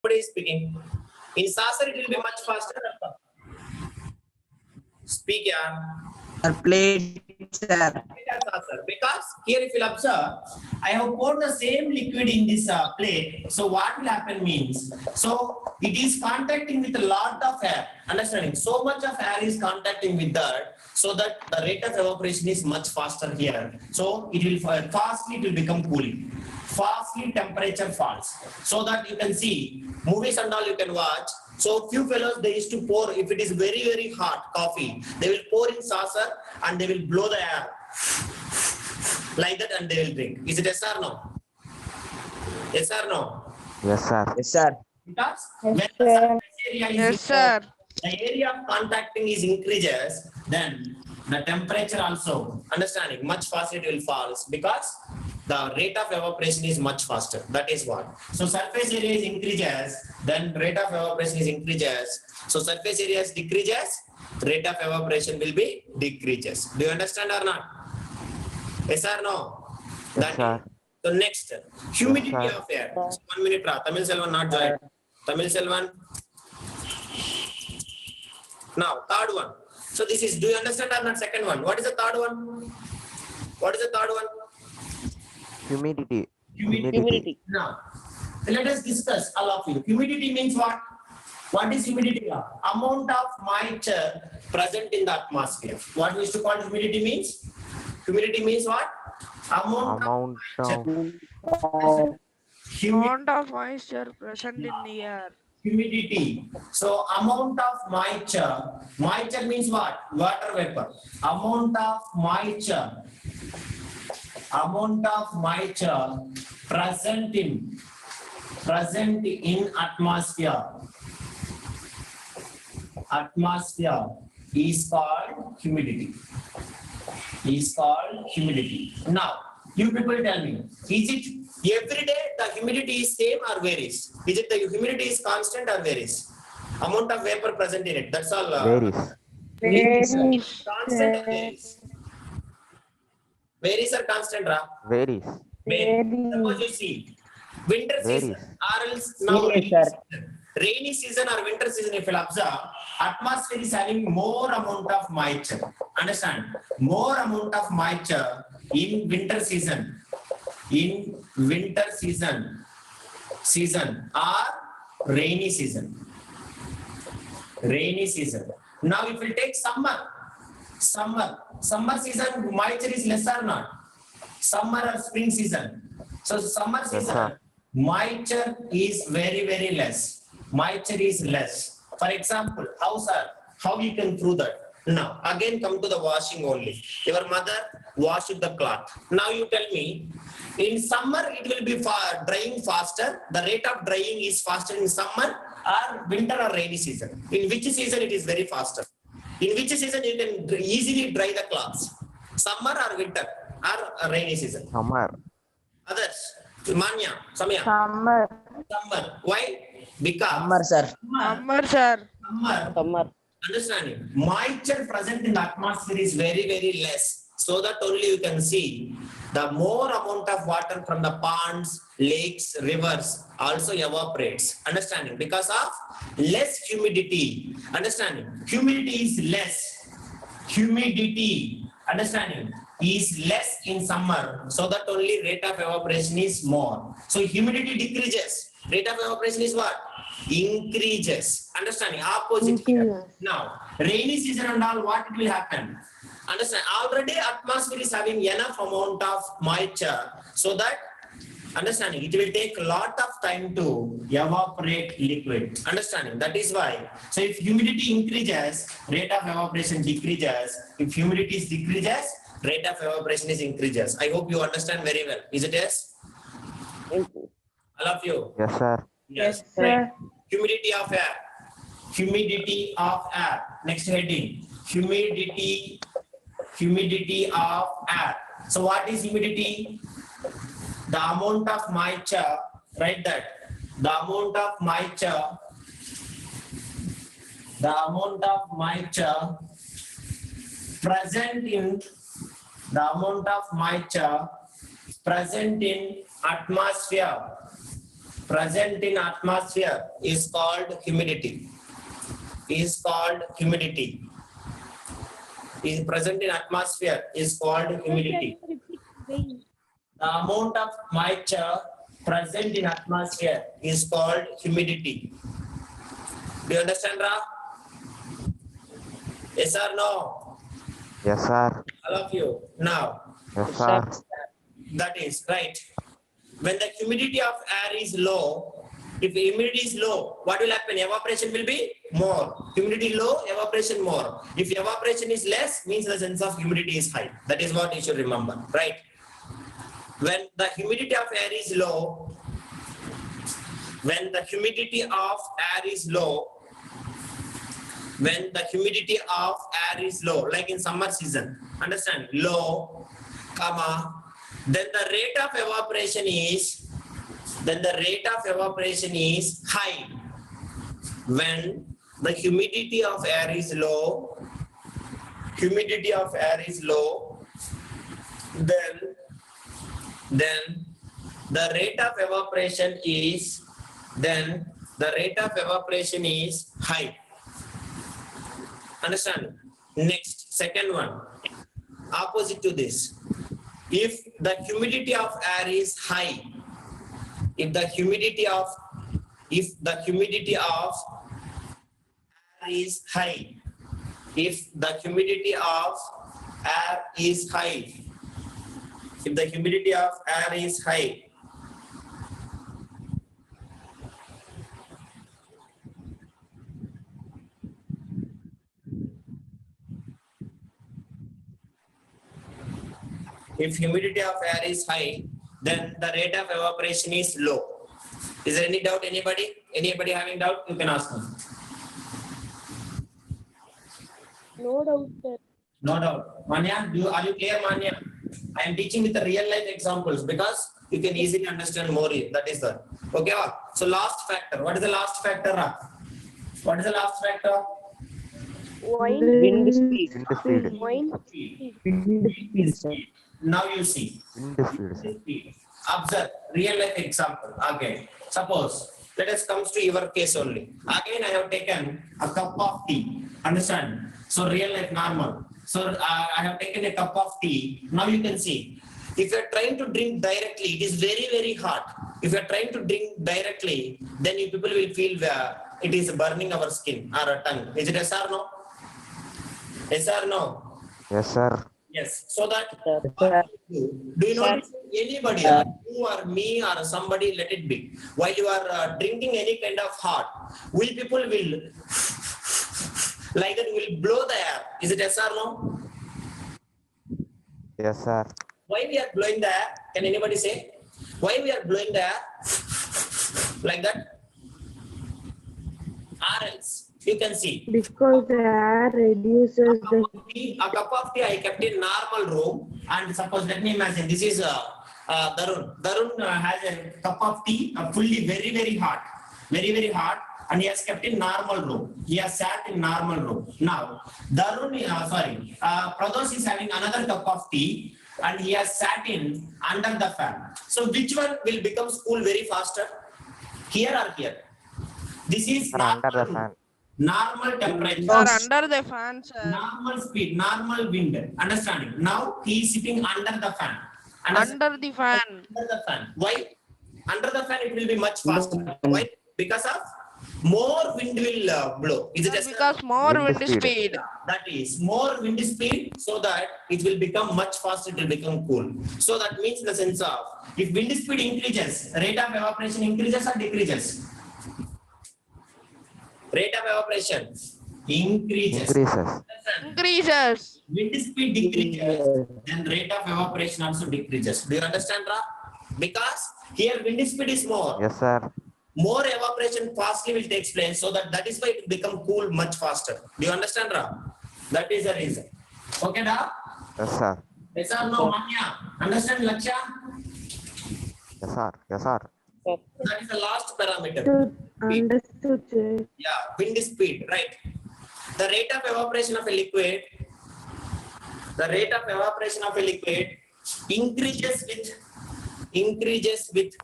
Nobody is speaking. In saucer, it will be much faster. Speak, yeah. Plate, sir. Because here, if you observe, I have poured the same liquid in this plate. So what will happen means, so it is contacting with a lot of air. Understanding? So much of air is contacting with that, so that the rate of evaporation is much faster here. So it will fastly it will become cooling. Fastly temperature falls. So that you can see movies and all you can watch. So few fellows they used to pour, if it is very, very hot coffee, they will pour in saucer and they will blow the air like that and they will drink. Is it yes or no? Yes or no? Yes, sir. Yes, sir. Because when the surface area is Yes, sir. the area of contacting is increases, then the temperature also, understanding, much faster it will fall because the rate of evaporation is much faster. That is what. So surface area is increases, then rate of evaporation is increases. So surface area is decreases, rate of evaporation will be decreases. Do you understand or not? Yes or no? Yes, sir. So next, humidity Yes, sir. of air. So 1 minute, Tamil Selvan not joined. Tamil Selvan. Now, third one. So this is, do you understand or not? Second one. What is the third one? What is the third one? Humidity. Humidity. Now, let us discuss all of you. Humidity means what? What is humidity? Amount of moisture present in the atmosphere. What we used to call humidity means? Humidity means what? Amount Amount of Amount of moisture present in the air. humidity. So amount of moisture. Moisture means what? Water vapor. Amount of moisture. Amount of moisture present in atmosphere. Atmosphere is called humidity. Is called humidity. Now, you people tell me, is it every day the humidity is same or varies? Is it the humidity is constant or varies? Amount of vapor present in it. That's all. varies. Varies. Constant or varies? Varies or constant, Ra? Varies. Varies. Suppose you see, winter season or else now rainy season or winter season, if you observe, atmosphere is having more amount of moisture. Understand? More amount of moisture in winter season. In winter season or rainy season. Rainy season. Now if we take summer season, moisture is less or not? Summer or spring season. So summer season, sir. moisture is very, very less. Moisture is less. For example, how you can prove that? Now, again come to the washing only. Your mother washed the cloth. Now you tell me, in summer it will be drying faster. The rate of drying is faster in summer or winter or rainy season. In which season it is very faster? In which season you can easily dry the clothes? Summer or winter or rainy season? Summer. Others? Manya, Samya? Summer. Summer. Why? Because Summer, sir. Summer, sir. Summer. Understanding? Moisture present in the atmosphere is very, very less. So that only you can see the more amount of water from the ponds, lakes, rivers also evaporates. Understanding? Because of less humidity. Understanding? Humidity is less. Humidity. Understanding? Is less in summer. So that only rate of evaporation is more. So humidity decreases. Rate of evaporation is what? Increases. Understanding? Opposite here. Now, rainy season and all, what it will happen? Understand? Already atmosphere is having enough amount of moisture, so that, understanding, it will take a lot of time to evaporate liquid. Understanding? That is why. So if humidity increases, rate of evaporation decreases. If humidity decreases, rate of evaporation is increases. I hope you understand very well. Is it yes? All of you? Yes, sir. Yes. Sir. Humidity of air. Humidity of air. Next heading. Humidity of air. So what is humidity? The amount of moisture, write that. The amount of moisture present in atmosphere. present in atmosphere is called humidity. Is called humidity. Is present in atmosphere is called humidity. The amount of moisture present in atmosphere is called humidity. Do you understand, Ra? Yes or no? Yes, sir. All of you. Now, Yes, sir. that is right. When the humidity of air is low, if humidity is low, what will happen? Evaporation will be more. Humidity low, evaporation more. If evaporation is less, means the sense of humidity is high. That is what you should remember, right? When the humidity of air is low, when the humidity of air is low, when the humidity of air is low, like in summer season, understand, low, comma, then the rate of evaporation is, high. When the humidity of air is low, then the rate of evaporation is, high. Understand? Next, second one, opposite to this. If the humidity of air is high, if the humidity of air is high, if the humidity of air is high, if humidity of air is high, then the rate of evaporation is low. Is there any doubt? Anybody having doubt? You can ask me. No doubt, sir. No doubt. Manya, are you clear, Manya? I am teaching with the real life examples because you can easily understand more. That is that. Okay. So last factor. What is the last factor? What is the last factor? Wind speed. Wind speed. Now you see. Wind speed. Observe real life example. Again, suppose let us come to your case only. Again, I have taken a cup of tea. Understand? So real life normal. So I have taken a cup of tea. Now you can see. If you are trying to drink directly, it is very hot. If you are trying to drink directly, then you people will feel it is burning our skin or our tongue. Is it yes or no? Yes or no? Yes, sir. Yes. So that do you know anybody, you or me or somebody, let it be. While you are drinking any kind of hot, we people will like that will blow the air. Is it yes or no? Yes, sir. Why we are blowing the air? Can anybody say? Why we are blowing the air like that? Or else you can see. Because the air reduces the A cup of tea I kept in normal room, and suppose let me imagine this is Darun. Darun has a cup of tea, fully very hot, and he has kept in normal room. He has sat in normal room. Now Darun, Pradosh is having another cup of tea, and he has sat in under the fan. So which one will become cool very faster? Here or here? This is Under the fan. normal temperature. Sir, under the fan, sir. Normal speed, normal wind. Understanding? Now he is sitting under the fan. Under the fan. Under the fan. Why? Under the fan it will be much faster. Why? Because of more wind will blow. Is it Sir, just because more Wind wind speed. speed. that is more wind speed, so that it will become much faster, it will become cool. So that means the sense of if wind speed increases, rate of evaporation increases or decreases? Rate of evaporation increases. Increases. Wind speed decreases, then rate of evaporation also decreases. Do you understand, Ra? Because here wind speed is more. Yes, sir. More evaporation fastly will take place, so that is why it will become cool much faster. Do you understand, Ra? That is the reason. Okay, Da? Yes, sir. Yes or no, Manya? Understand, Lakshya? Yes, sir. Yes, sir. That is the last parameter. understood, sir. Yeah, wind speed, right? The rate of evaporation of a liquid, increases with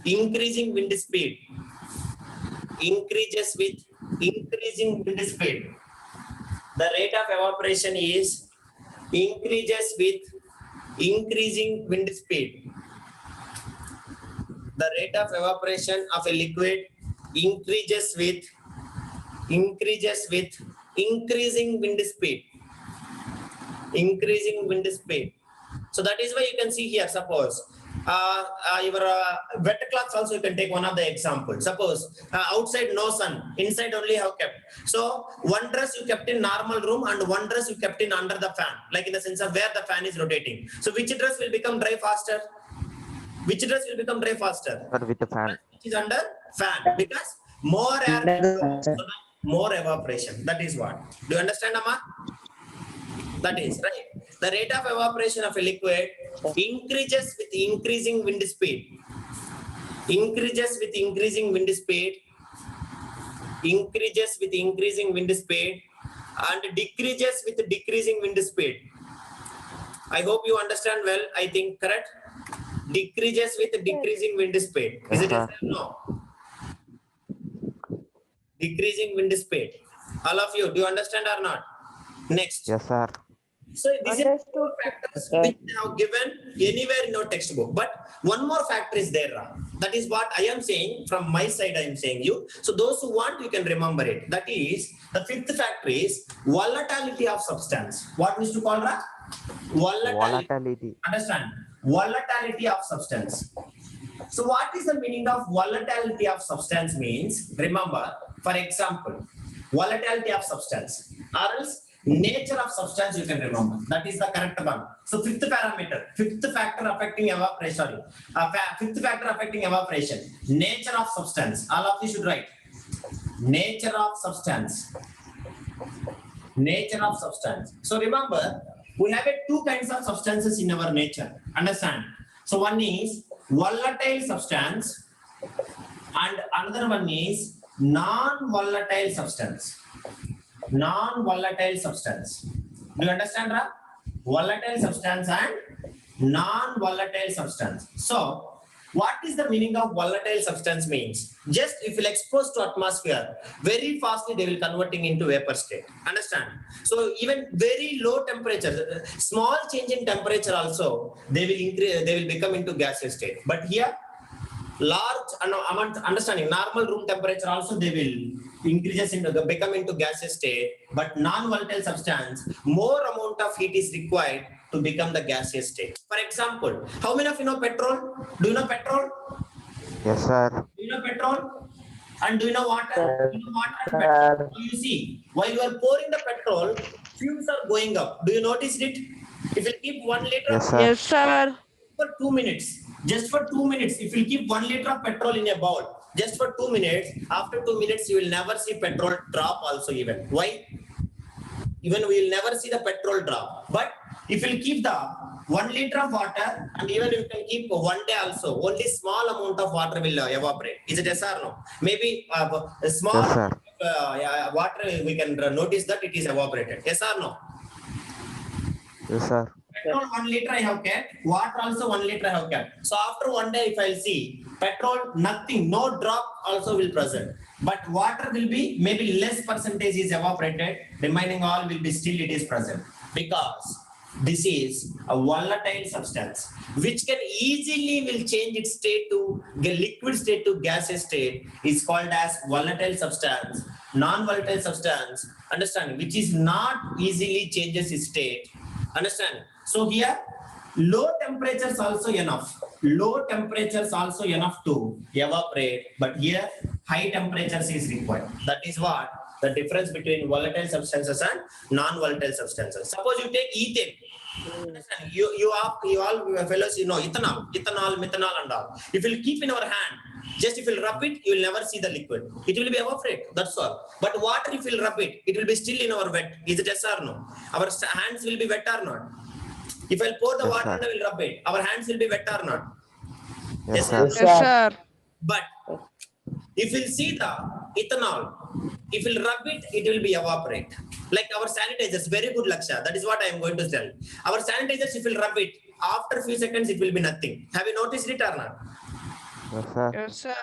increasing wind speed. Increases with increasing wind speed. The rate of evaporation is increases with increasing wind speed. The rate of evaporation of a liquid increases with increasing wind speed. Increasing wind speed. So that is why you can see here, suppose your wet cloths also you can take one of the examples. Suppose outside no sun, inside only have kept. So one dress you kept in normal room and one dress you kept in under the fan, like in the sense of where the fan is rotating. So which dress will become dry faster? Which dress will become dry faster? Sir, with the fan. Which is under fan, because more air, more evaporation. That is what. Do you understand, Amma? That is right. The rate of evaporation of a liquid increases with increasing wind speed. Increases with increasing wind speed. Increases with increasing wind speed, and decreases with decreasing wind speed. I hope you understand well. I think correct. Decreases with decreasing wind speed. Is it yes or no? Decreasing wind speed. All of you, do you understand or not? Next. Yes, sir. So these are four factors which they have given anywhere in your textbook. But one more factor is there. That is what I am saying from my side. I am saying you. So those who want, you can remember it. That is the fifth factor is volatility of substance. What we used to call that? Volatility. Understand? Volatility of substance. So what is the meaning of volatility of substance means? Remember, for example, volatility of substance, or else nature of substance you can remember. That is the correct one. So fifth parameter, fifth factor affecting evaporation. Fifth factor affecting evaporation. Nature of substance. All of you should write. Nature of substance. Nature of substance. So remember, we have two kinds of substances in our nature. Understand? So one is volatile substance and another one is non-volatile substance. Non-volatile substance. Do you understand, Ra? Volatile substance and non-volatile substance. So what is the meaning of volatile substance means? Just if you expose to atmosphere, very fastly they will converting into vapor state. Understand? So even very low temperature, small change in temperature also, they will increase, they will become into gaseous state. But here, large amount, understanding, normal room temperature also they will increases into become into gaseous state. But non-volatile substance, more amount of heat is required to become the gaseous state. For example, how many of you know petrol? Do you know petrol? Yes, sir. Do you know petrol? And do you know water? Do you know water and petrol? So you see, while you are pouring the petrol, fumes are going up. Do you notice it? If you keep 1 liter Yes, sir. Yes, sir. for 2 minutes, just for 2 minutes, if you keep 1 liter of petrol in a bowl, just for 2 minutes, after 2 minutes, you will never see petrol drop also even. Why? Even we will never see the petrol drop. But if you keep the 1 liter of water, and even you can keep 1 day also, only small amount of water will evaporate. Is it yes or no? Maybe a small Yes, water, we can notice that it is evaporated. Yes or no? Yes, sir. Petrol 1 liter I have kept, water also 1 liter I have kept. So after 1 day, if I see petrol, nothing, no drop also will present. But water will be maybe less percentage is evaporated, remaining all will be still it is present. Because this is a volatile substance which can easily will change its state to liquid state to gaseous state is called as volatile substance. Non-volatile substance, understanding, which is not easily changes its state. Understand? So here, low temperatures also enough. Low temperatures also enough to evaporate. But here, high temperatures is required. That is what the difference between volatile substances and non-volatile substances. Suppose you take ethane. Understand? You all fellows, you know ethanol, methanol and all. If you keep in our hand, just if you rub it, you will never see the liquid. It will be evaporate. That's all. But water, if you rub it, it will be still in our wet. Is it yes or no? Our hands will be wet or not? If I pour the Yes, water sir. and I will rub it, our hands will be wet or not? Yes, sir. Yes, sir. But if you see the ethanol, if you rub it, it will be evaporate. Like our sanitizers, very good Laksha. That is what I am going to tell. Our sanitizers, if you rub it, after few seconds, it will be nothing. Have you noticed it or not? Yes, sir. Yes, sir.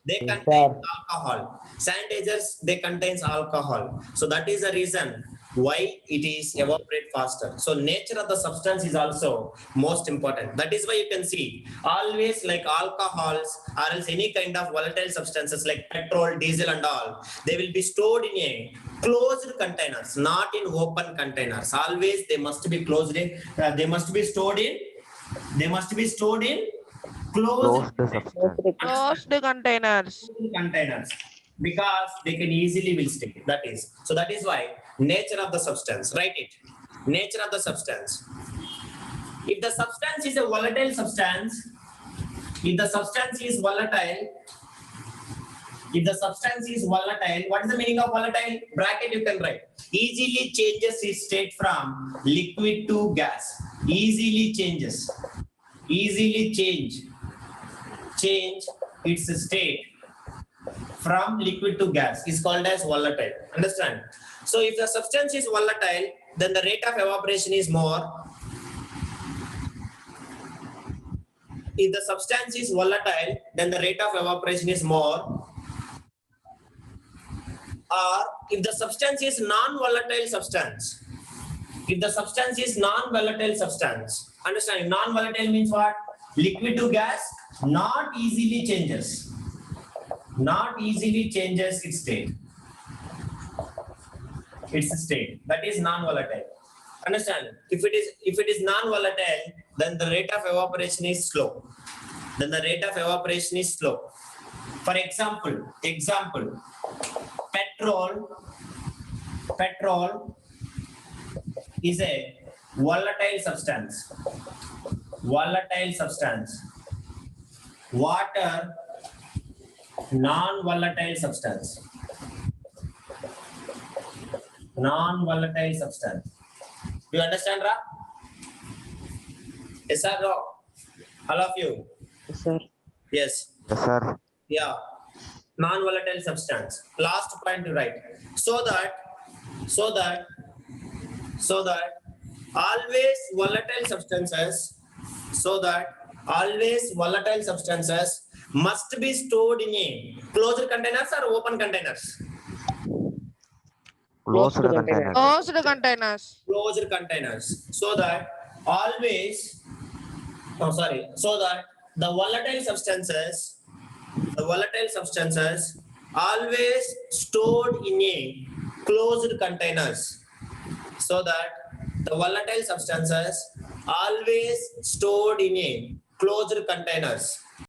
They Yes, contain sir. alcohol. Sanitizers, they contains alcohol. So that is the reason why it is evaporate faster. So nature of the substance is also most important. That is why you can see always like alcohols or else any kind of volatile substances like petrol, diesel and all, they will be stored in a closed containers, not in open containers. Always they must be closed in, they must be stored in closed Closed substance. Closed containers. containers because they can easily will stick. That is why nature of the substance. Write it. Nature of the substance. If the substance is a volatile substance, what is the meaning of volatile? Bracket you can write. Easily changes its state from liquid to gas. Easily change its state from liquid to gas is called as volatile. Understand? So if the substance is volatile, then the rate of evaporation is more. If the substance is volatile, then the rate of evaporation is more. Or if the substance is non-volatile substance, understand? Non-volatile means what? Liquid to gas, not easily changes its state. That is non-volatile. Understand? If it is non-volatile, then the rate of evaporation is slow. For example, petrol is a volatile substance. Water, non-volatile substance. Do you understand, Ra? Yes or no? All of you? Yes, sir. Yes. Yes, sir. Yeah. Non-volatile substance. Last point to write. So that always volatile substances must be stored in a closed containers or open containers. Closed container. Closed containers. Closed containers. So that the volatile substances always stored in a closed containers. So that the volatile substances always stored in a closed containers.